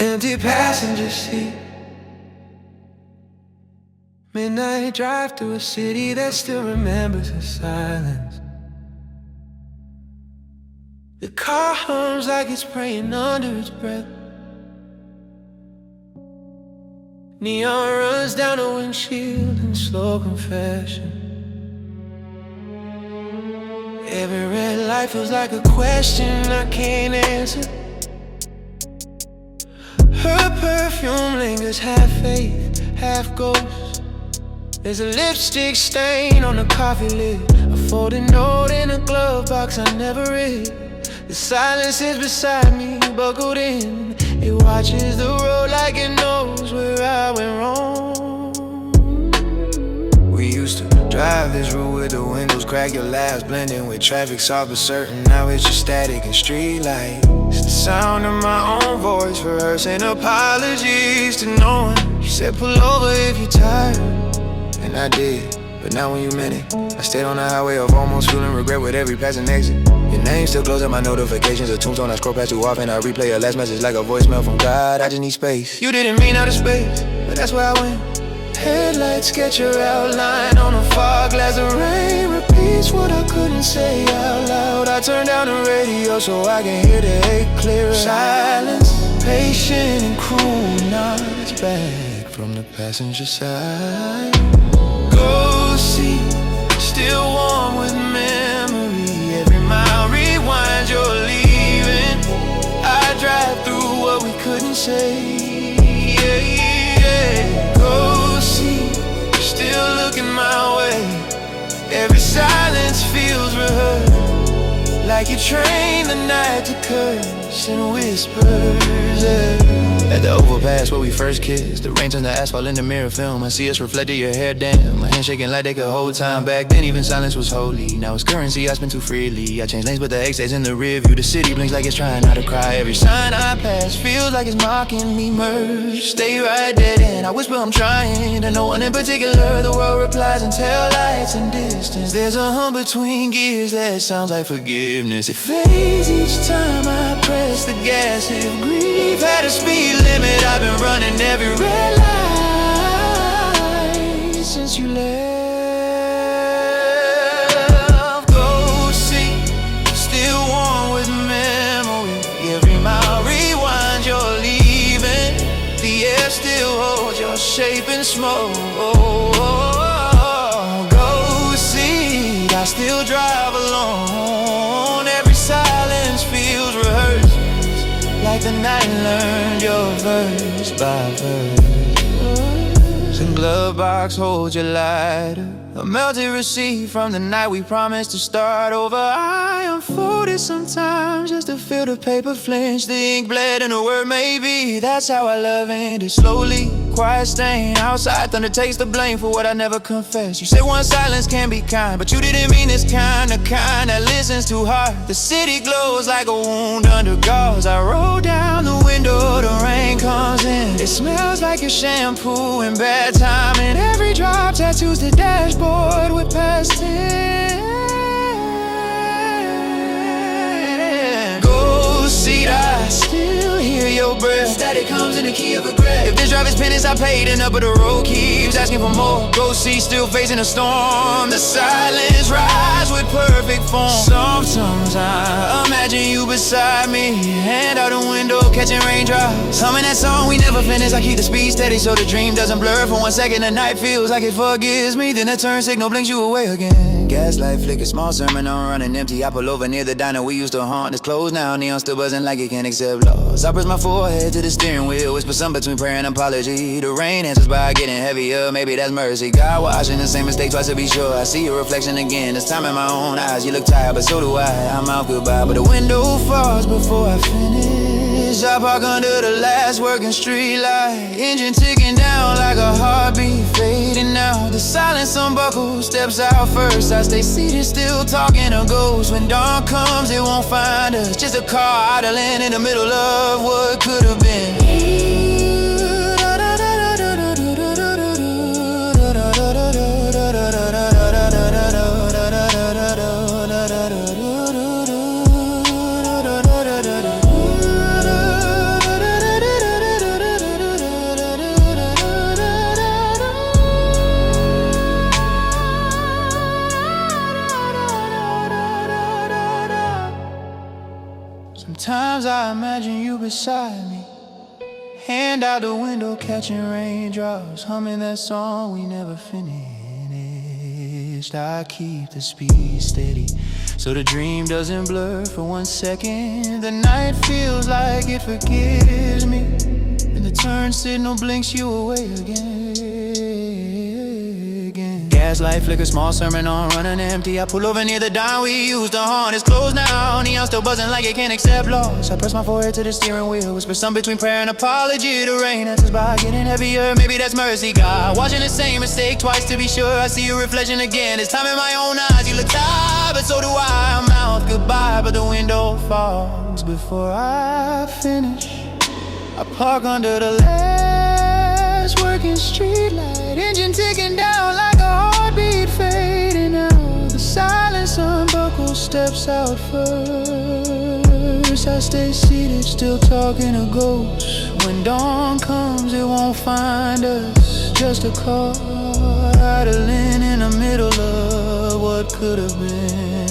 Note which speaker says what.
Speaker 1: Empty passenger seat. Midnight drive through a city that still remembers the silence. The car hums like it's praying under its breath. Neon runs down the windshield in slow confession. Every red light feels like a question I can't answer. Her perfume lingers, half faith, half ghost. There's a lipstick stain on the coffee lid, a folded note in a glove box I never read. The silence is beside me, buckled in. It watches the road like it knows where I went wrong. We used to drive this route with the windows cracked, your laughs blending with traffic soft but certain. Now it's just static and street lights. The sound of my own voice rehearsing apologies to no one. You said pull over if you're tired, and I did. But now when you meant it, I stayed on the highway of almost feeling regret with every passing exit. Your name still close up my notifications, a tombstone I scroll past too often. I replay a last message like a voicemail from God. I just need space. You didn't mean outer space, but that's where I went. Headlights sketch your outline on a fog glass. The rain repeats what I couldn't say out loud. I turned down the radio so I can hear the hate clearer. Silence, patient and cruel, nods back from the passenger side. Ghost seat, still warm with memory. Every mile rewinds, you're leaving. I drive through what we couldn't say. Yeah, yeah. Ghost seat, still looking my way. Every silence feels rehearsed, like you trained the night to curse and whispers. At the overpass where we first kissed, the rain turns the asphalt into mirror film. I see us reflected, your hair damn. My hands shaking like they could hold time. Back then even silence was holy. Now it's currency I spend too freely. I change lanes but the X stays in the rear view. The city blinks like it's trying not to cry. Every sign I pass feels like it's mocking me. Merge, stay right dead end. I whisper I'm trying to no one in particular. The world replies in tail lights and distance. There's a hum between gears that sounds like forgiveness. It fades each time I press the gas. If grief had a speed limit, I've been running every red light since you left. Ghost seat, still warm with memory. Every mile rewinds, you're leaving. The air still holds your shape in smoke. Ghost seat, I still drive alone. Every silence feels rehearsed, like the night learned your verse by verse. And glove box holds your lighter, a melted receipt from the night we promised to start over. I unfold it sometimes just to feel the paper flinch. The ink bled and the word maybe. That's how I love ended slowly. Quiet stain outside, thunder takes the blame for what I never confessed. You said one silence can be kind, but you didn't mean this kind, the kind that listens too hard. The city glows like a wound under gauze. I roll down the window, the rain comes in. It smells like your shampoo and bad timing. Every drop tattoos the dashboard with past tense. Ghost seat, I still hear your breath. Static comes in the key of regret. If this drive is penance I paid, and up of the road keeps asking for more. Ghost seat still facing a storm. The silence rise with perfect form. Sometimes I imagine you beside me, hand out the window catching raindrops, humming that song we never finished. I keep the speed steady so the dream doesn't blur. For 1 second the night feels like it forgives me, then the turn signal blinks you away again. Gaslight flicker, small sermon on running empty. I pull over near the diner we used to haunt. It's closed now, neon still buzzing like it can't accept loss. I press my forehead to the steering wheel, whisper something between prayer and apology. The rain answers by getting heavier, maybe that's mercy. God watching the same mistake twice to be sure. I see your reflection again, this time in my own eyes. You look tired, but so do I. I'm out goodbye, but the window falls before I finish. I park under the last working street light, engine ticking down like a heartbeat fading out. The silence unbuckles, steps out first. I stay seated still talking to ghosts. When dawn comes it won't find us, just a car idling in the middle of what could have been. Hand out the window, catching raindrops, humming that song we never finished. I keep the speed steady, so the dream doesn't blur for 1 second. The night feels like it forgives me, and the turn signal blinks you away again. Gaslight flicker, small sermon on running empty. I pull over near the dime we used to haunt. It's closed now, neon still buzzing like it can't accept loss. I press my forehead to the steering wheel, whisper some between prayer and apology. The rain answers by getting heavier, maybe that's mercy, God. Watching the same mistake twice to be sure. I see your reflection again, this time in my own eyes. You look tired, but so do I. Mouth goodbye, but the window falls before I finish. I park under the last working street light, engine ticking down like a heartbeat fading out. The silence unbuckles, steps out first. I stay seated, still talking to ghosts. When dawn comes, it won't find us. Just a car idling in the middle of what could have been.